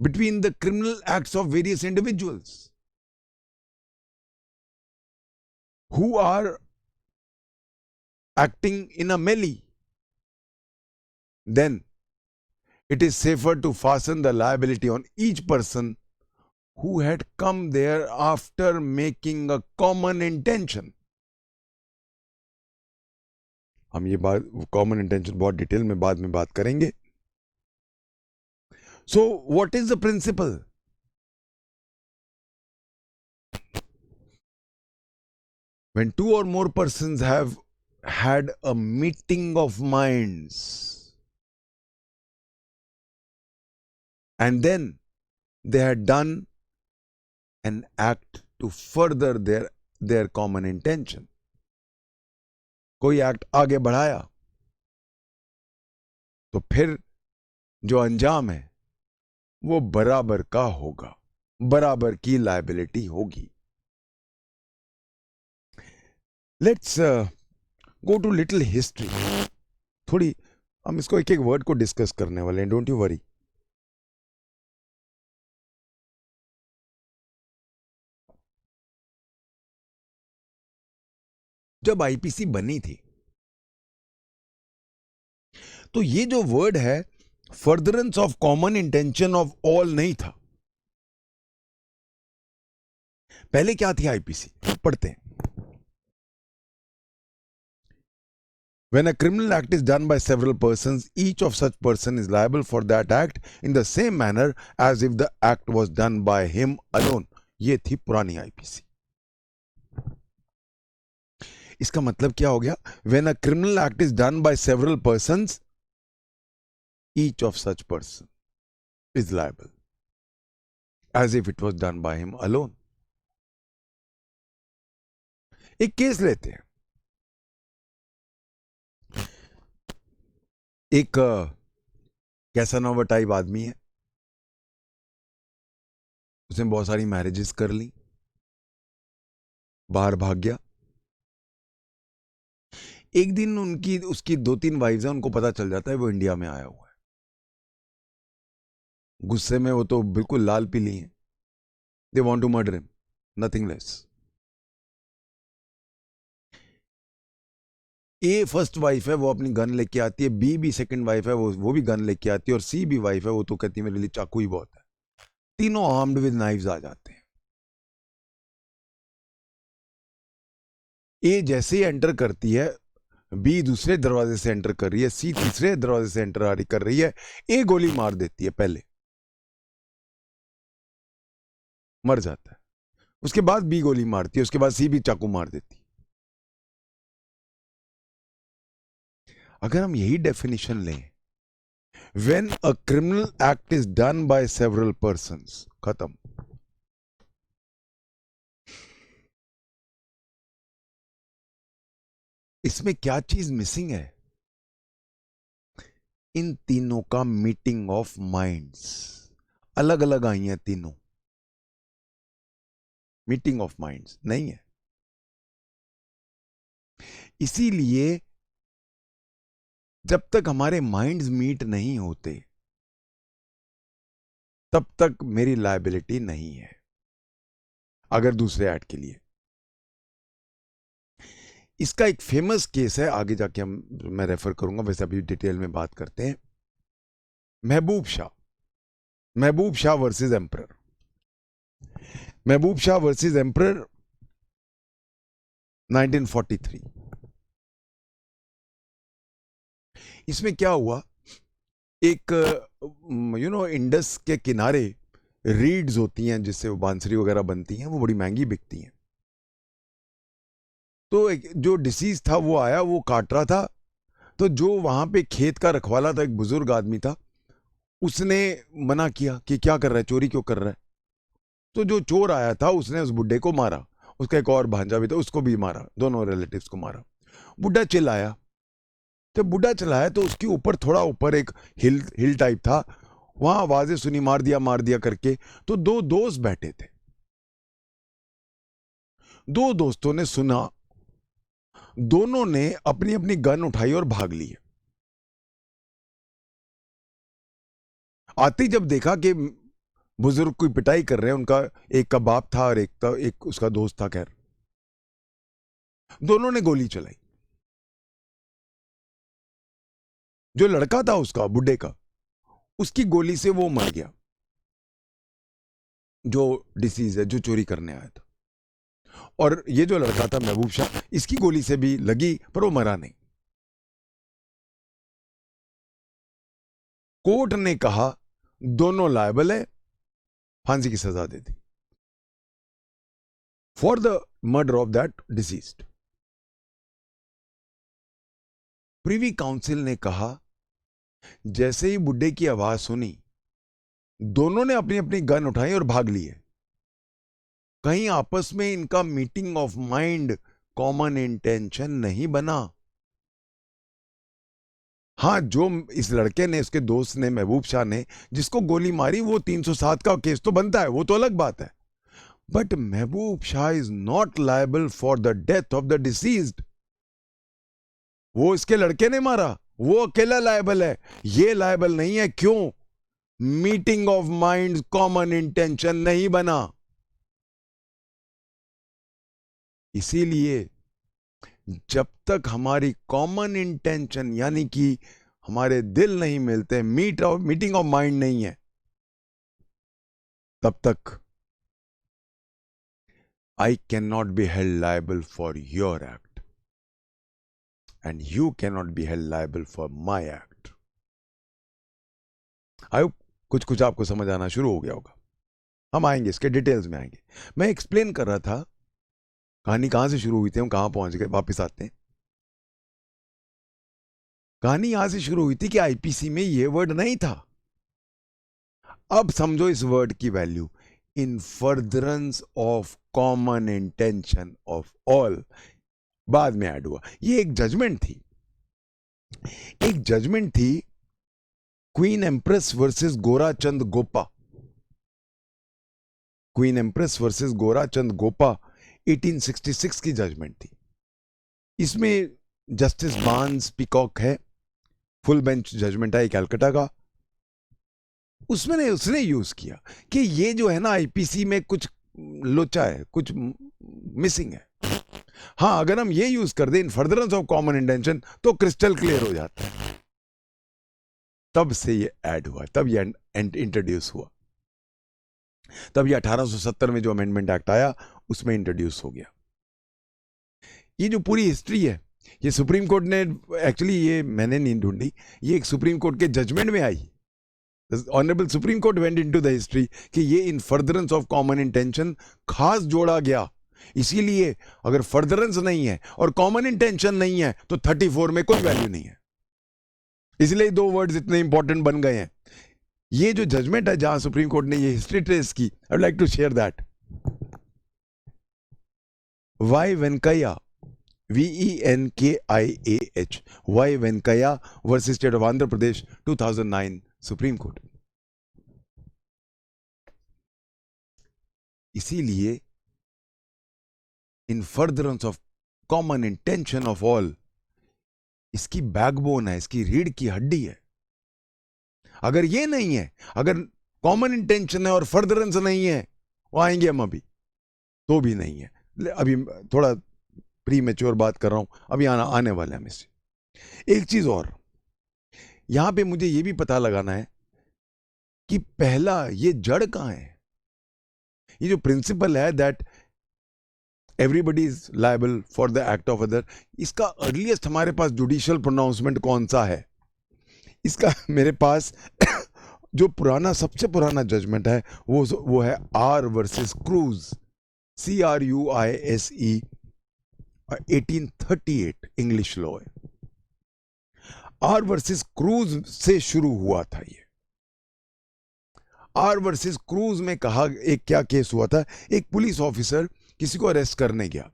between the criminal acts of various individuals who are acting in a melee, then it is safer to fasten the liability on each person who had come there after making a common intention. हम ये बात common intention बहुत detail में बाद में बात करेंगे. So what is the principle? When 2 or more persons have had a meeting of minds and then they had done an act to further their common intention, कोई एक्ट आगे बढ़ाया, तो फिर जो अंजाम है वो बराबर का होगा, बराबर की लायबिलिटी होगी. Let's go to little history. थोड़ी हम इसको एक एक वर्ड को डिस्कस करने वाले हैं, डोंट यू वरी. जब आईपीसी बनी थी तो ये जो वर्ड है furtherance of common intention of all नहीं था. पहले क्या थी आईपीसी, पढ़ते हैं. When a criminal act is done by several persons, each of such person is liable for that act in the same manner as if the act was done by him alone. ये थी पुरानी IPC. इसका मतलब क्या हो गया? When a criminal act is done by several persons, each of such person is liable as if it was done by him alone. एक case लेते हैं. एक कैसानोवा टाइप आदमी है, उसने बहुत सारी मैरिजेस कर ली, बाहर भाग गया. एक दिन उसकी 2-3 वाइफ्स हैं, उनको पता चल जाता है वो इंडिया में आया हुआ है. गुस्से में वो तो बिल्कुल लाल पीली हैं. They want to murder him, nothing less. A first wife है, वो अपनी गन लेके आती है. बी भी सेकंड वाइफ है, वो भी गन लेके आती है. और सी भी वाइफ है, वो तो कहती है मेरे लिए चाकू ही बहुत है. तीनों आर्म्ड विद नाइव्स आ जाते हैं. ए जैसे ही एंटर करती है, बी दूसरे दरवाजे से एंटर कर रही है, सी तीसरे दरवाजे से एंटर कर रही है. ए गोली मार देती है, पहले मर जाता है. उसके बाद बी गोली मारती है, उसके बाद सी भी चाकू मार देती है. अगर हम यही डेफिनेशन लें, when a criminal act is done by several persons, खत्म. इसमें क्या चीज मिसिंग है? इन तीनों का मीटिंग ऑफ माइंड्स. अलग अलग आई हैं तीनों, मीटिंग ऑफ माइंड्स नहीं है. इसीलिए जब तक हमारे माइंड्स मीट नहीं होते तब तक मेरी लायबिलिटी नहीं है. अगर दूसरे एक्ट के लिए, इसका एक फेमस केस है, आगे जाके मैं रेफर करूंगा, वैसे अभी डिटेल में बात करते हैं. महबूब शाह वर्सेस एम्परर. महबूब शाह वर्सेस एम्परर 1943. इसमें क्या हुआ, एक इंडस के किनारे रीड्स होती हैं जिससे बांसुरी वगैरह बनती हैं, वो बड़ी महंगी बिकती हैं. तो एक जो डिसीज था वो आया, वो काट रहा था. तो जो वहां पे खेत का रखवाला था, एक बुजुर्ग आदमी था, उसने मना किया कि क्या कर रहा है, चोरी क्यों कर रहा है. तो जो चोर आया था उसने उस बुड्ढे को मारा. उसका एक और भांजा भी था, उसको भी मारा, दोनों रिलेटिव्स को मारा. बुड्ढा चिल्लाया. जब बुड्ढा चलाया तो उसके ऊपर, थोड़ा ऊपर एक हिल टाइप था, वहां आवाजें सुनी, मार दिया करके. तो दो दोस्त बैठे थे. दो दोस्तों ने सुना, दोनों ने अपनी अपनी गन उठाई और भाग लिए. आते जब देखा कि बुजुर्ग कोई पिटाई कर रहे हैं, उनका एक का बाप था और एक उसका दोस्त था. खैर, दोनों ने गोली चलाई. जो लड़का था उसका, बुड्ढे का, उसकी गोली से वो मर गया, जो डिसीज है, जो चोरी करने आया था. और ये जो लड़का था महबूब शाह, इसकी गोली से भी लगी पर वो मरा नहीं. कोर्ट ने कहा दोनों लायबल है, फांसी की सजा दे दी for the murder of that deceased. Privy Council ने कहा, जैसे ही बुड्ढे की आवाज सुनी, दोनों ने अपनी अपनी गन उठाई और भाग लिए. कहीं आपस में इनका meeting of mind, common intention नहीं बना. हाँ, जो इस लड़के ने, इसके दोस्त ने, महबूब शाह ने जिसको गोली मारी, वो 307 का केस तो बनता है, वो तो अलग बात है. But Mehboob Shah is not liable for the death of the deceased. वो इसके लड़के ने मारा, वो अकेला लायबल है, ये लायबल नहीं है. क्यों? Meeting of mind, common intention नहीं बना. इसीलिए जब तक हमारी कॉमन इंटेंशन यानी कि हमारे दिल नहीं मिलते, मीटिंग ऑफ माइंड नहीं है, तब तक I cannot be held liable for your act and you cannot be held liable for my act. I hope कुछ कुछ आपको समझ आना शुरू हो गया होगा. हम आएंगे, इसके डिटेल्स में आएंगे. मैं एक्सप्लेन कर रहा था कहानी कहां से शुरू हुई थी, हम कहां पहुंच गए. वापस आते हैं. कहानी यहां से शुरू हुई थी कि आईपीसी में ये वर्ड नहीं था. अब समझो इस वर्ड की value. In furtherance of common intention of all बाद में ऐड हुआ. ये एक जजमेंट थी, एक जजमेंट थी Queen Empress versus Gorachand Gopa. Queen Empress versus Gorachand Gopa 1866 की जजमेंट थी. इसमें जस्टिस बार्न्स पीकॉक है, फुल बेंच जजमेंट है कैलकाटा का. उसने यूज किया कि ये जो है ना आईपीसी में कुछ लोचा है, कुछ मिसिंग है. हाँ, अगर हम ये यूज कर दें इन फर्दरेंस ऑफ कॉमन इंटेंशन तो क्रिस्टल क्लियर हो जाता है. तब से ये ऐड हुआ, तब ये इंट्रोड्यूस हुआ, तब ये 1870 में जो अमेंडमेंट एक्ट आया उसमें इंट्रोड्यूस हो गया. ये जो पूरी हिस्ट्री है, ये सुप्रीम कोर्ट ने एक्चुअली, ये मैंने नहीं ढूंढी, ये एक सुप्रीम कोर्ट के जजमेंट में आई. Honourable Supreme Court went into the history कि ये in furtherance of common intention खास जोड़ा गया. इसीलिए अगर फर्दरेंस नहीं है और कॉमन इंटेंशन नहीं है तो 34 में कोई वैल्यू नहीं है. इसलिए दो वर्ड्स इतने इंपॉर्टेंट बन गए हैं. ये जो जजमेंट है जहां सुप्रीम कोर्ट ने ये हिस्ट्री ट्रेस की, I would like to share that. Y Venkaiah, VENKIAH, Y Venkaiah versus state of Andhra Pradesh 2009 Supreme Court. इसीलिए in furtherance of common intention of all, इसकी बैकबोन है, इसकी रीढ़ की हड्डी है. अगर ये नहीं है, अगर कॉमन इंटेंशन है और फर्दरेंस नहीं है, वो आएंगे हम अभी तो भी नहीं है. अभी थोड़ा प्री मैच्योर बात कर रहा हूं, अभी आने वाले हम इससे. एक चीज और यहां पे मुझे ये भी पता लगाना है कि पहला ये जड़ कहां है. ये जो प्रिंसिपल है that everybody is liable for the act of other, इसका अर्लीस्ट हमारे पास जुडिशियल प्रोनाउंसमेंट कौन सा है? इसका मेरे पास जो पुराना, सबसे पुराना जजमेंट है वो है R versus cruise, CRUISE 1838 English law है. आर वर्सेस क्रूज से शुरू हुआ था ये. आर वर्सेस क्रूज में कहा, एक क्या केस हुआ था, एक पुलिस ऑफिसर किसी को अरेस्ट करने गया.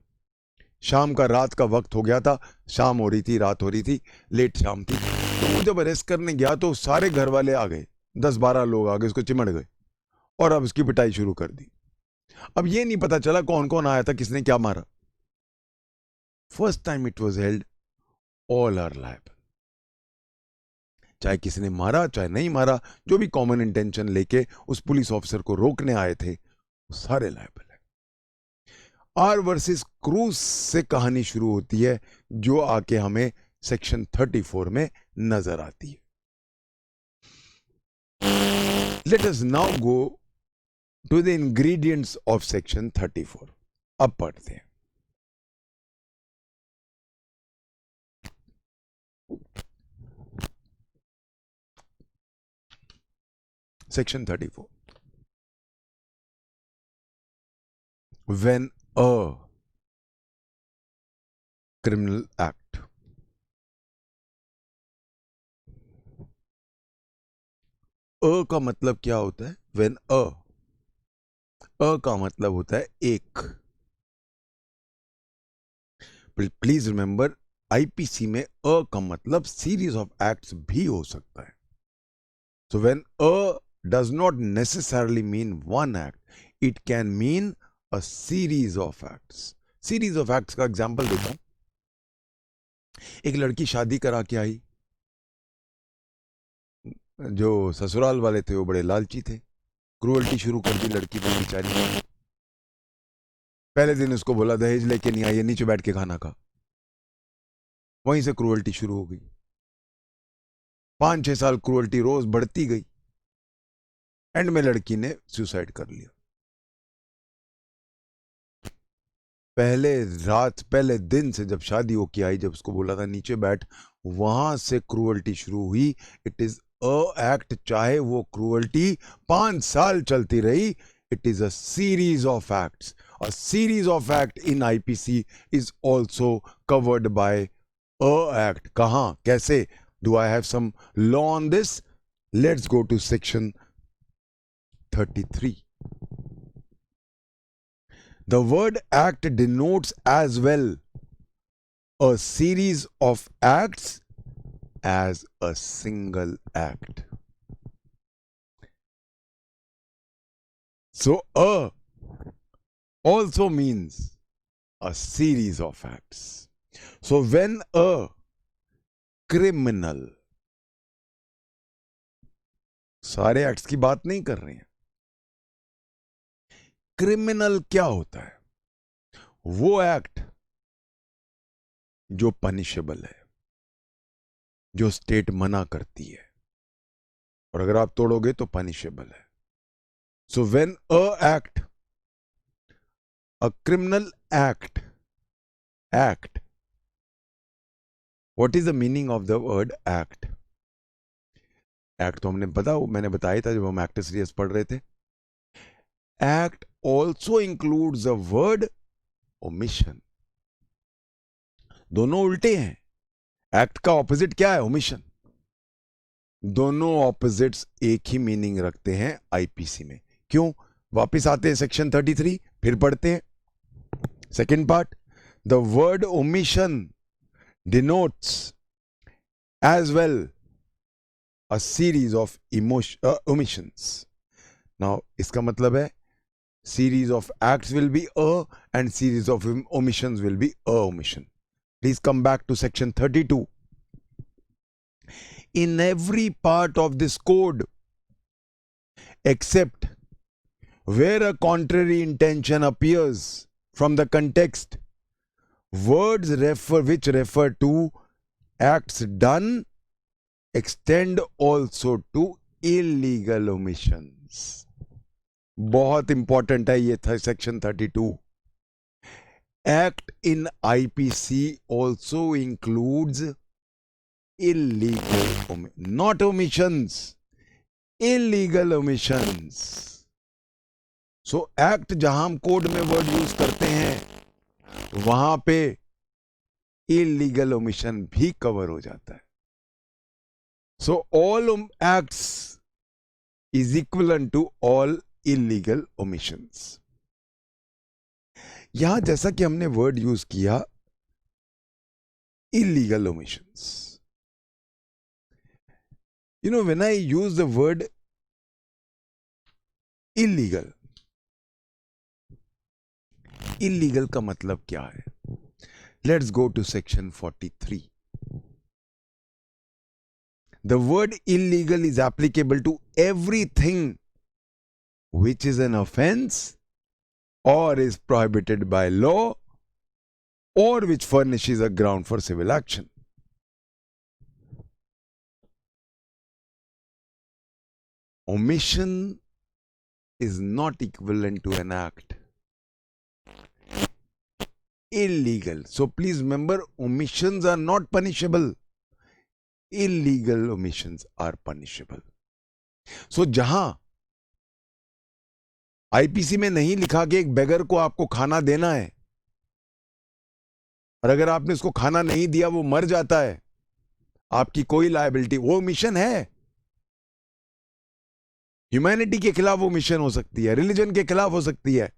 शाम का, रात का वक्त हो गया था, शाम हो रही थी, रात हो रही थी, लेट शाम थी. तो वो जब अरेस्ट करने गया तो सारे घर वाले आ गए, 10-12 लोग आ गए, उसको चिमड़ गए और अब उसकी पिटाई शुरू कर दी. अब ये नहीं पता चला कौन कौन आया था, किसने क्या मारा. First time it was held all are liable. चाहे किसी ने मारा चाहे नहीं मारा, जो भी कॉमन इंटेंशन लेके उस पुलिस ऑफिसर को रोकने आए थे, वो सारे लायबल है. आर वर्सेस क्रूज से कहानी शुरू होती है, जो आके हमें सेक्शन 34 में नजर आती है. Let us now go to the ingredients of section 34. अब पढ़ते हैं. Section 34. When a criminal act का मतलब क्या होता है? When का मतलब होता है एक. प्लीज रिमेंबर, आईपीसी में का मतलब सीरीज ऑफ एक्ट्स भी हो सकता है. So when does not necessarily mean one act, it can mean a series of acts. Series of acts का एग्जांपल देता हूं। एक लड़की शादी करा के आई, जो ससुराल वाले थे वो बड़े लालची थे, क्रूअल्टी शुरू कर दी लड़की ने बेचारी ने। पहले दिन उसको बोला दहेज लेके नहीं आई, नीचे बैठ के खाना खा। वहीं से क्रूअल्टी शुरू हो गई। 5-6 साल क्रूअल्टी रोज बढ़ती गई। एंड में लड़की ने सुसाइड कर लिया। पहले दिन से जब शादी होके आई, जब उसको बोला था नीचे बैठ, वहां से क्रूअल्टी शुरू हुई। इट इज अ एक्ट, चाहे वो क्रूअल्टी 5 साल चलती रही। It is a series of acts. A series of act in IPC is also covered by a act. कहां, कैसे? Do I have some law on this? Let's go to section 33. The word act denotes as well a series of acts as a single act. So, a also means a series of acts. So, when a criminal, सारे acts की बात नहीं कर रहे हैं, criminal क्या होता है? वो एक्ट जो पनिशेबल है, जो स्टेट मना करती है, और अगर आप तोड़ोगे तो पनिशेबल है। So when a criminal act, what is the meaning of the word act? Act तो मैंने बताया था जब हम एक्ट सीरीज पढ़ रहे थे। Act also includes a word omission. दोनों उल्टे हैं। एक्ट का ऑपोजिट क्या है? ओमिशन। दोनों ऑपोजिट्स एक ही मीनिंग रखते हैं आईपीसी में। क्यों? वापिस आते हैं सेक्शन 33, फिर पढ़ते हैं second part. The word omission denotes as well a series of omissions. Now इसका मतलब है series of acts will be a and series of omissions will be a omission. Please come back to section 32. In every part of this code, except where a contrary intention appears from the context, words which refer to acts done extend also to illegal omissions. बहुत important है ये था section 32। Act in IPC also includes illegal, not omissions, illegal omissions. So act जहां हम code में word use करते हैं वहां पे इलीगल ओमिशन भी कवर हो जाता है। So all acts is equivalent to all illegal omissions. यहां जैसा कि हमने वर्ड यूज किया illegal omissions, you know, when I use the word illegal का मतलब क्या है? Let's go to section 43. The word illegal is applicable to everything which is an offense or is prohibited by law or which furnishes a ground for civil action. Omission is not equivalent to an act. Illegal. So please remember, omissions are not punishable. Illegal omissions are punishable. So जहां IPC में नहीं लिखा कि एक बेगर को आपको खाना देना है, और अगर आपने उसको खाना नहीं दिया वो मर जाता है, आपकी कोई लायबिलिटी, वो मिशन है। ह्यूमैनिटी के खिलाफ वो मिशन हो सकती है, रिलीजन के खिलाफ हो सकती है,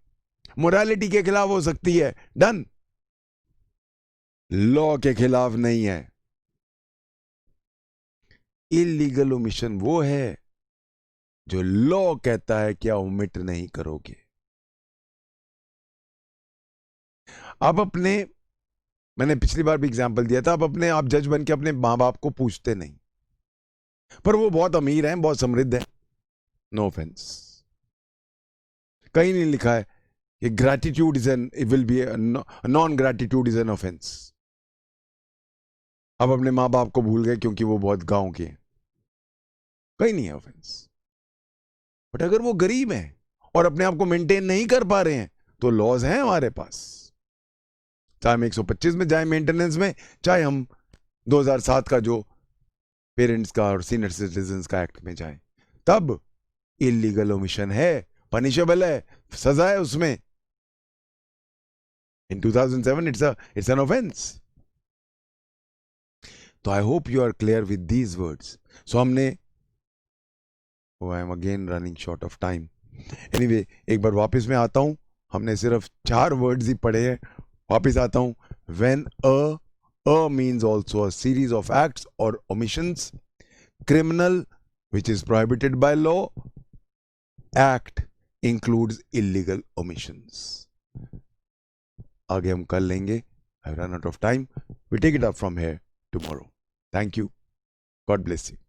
मोरालिटी के खिलाफ हो सकती है, डन। लॉ के खिलाफ नहीं है। इलीगल ओमिशन वो है जो लॉ कहता है क्या ओमिट नहीं करोगे। आप अपने, मैंने पिछली बार भी एग्जांपल दिया था, आप जज बन के अपने माँ बाप को पूछते नहीं, पर वो बहुत अमीर हैं, बहुत समृद्ध हैं, नो ऑफेंस, कहीं नहीं लिखा है कि gratitude is an, it will be, non gratitude is an offence. आप अपने माँ बाप को भूल गए क्योंकि वो बहुत गांव के हैं, कहीं नहीं है ऑफेंस। बट अगर वो गरीब हैं और अपने आप को मेंटेन नहीं कर पा रहे हैं, तो लॉज हैं हमारे पास, चाहे हम 125 में जाए मेंटेनेंस में, चाहे हम 2007 का जो पेरेंट्स का और सीनियर सिटीजन का एक्ट में जाए, तब इलीगल ओमिशन है, पनिशेबल है, सजा है उसमें। In 2007 it's an offence. तो I hope you are clear with these words. So हमने, I am again running short of time, anyway एक बार वापस में आता हूं, हमने सिर्फ 4 वर्ड्स ही पढ़े हैं, वापस आता हूं। When a means also a series of acts or omissions, criminal which is prohibited by law, act includes illegal omissions. आगे हम कल लेंगे, I've run out of time, we take it up from here tomorrow. Thank you, God bless you.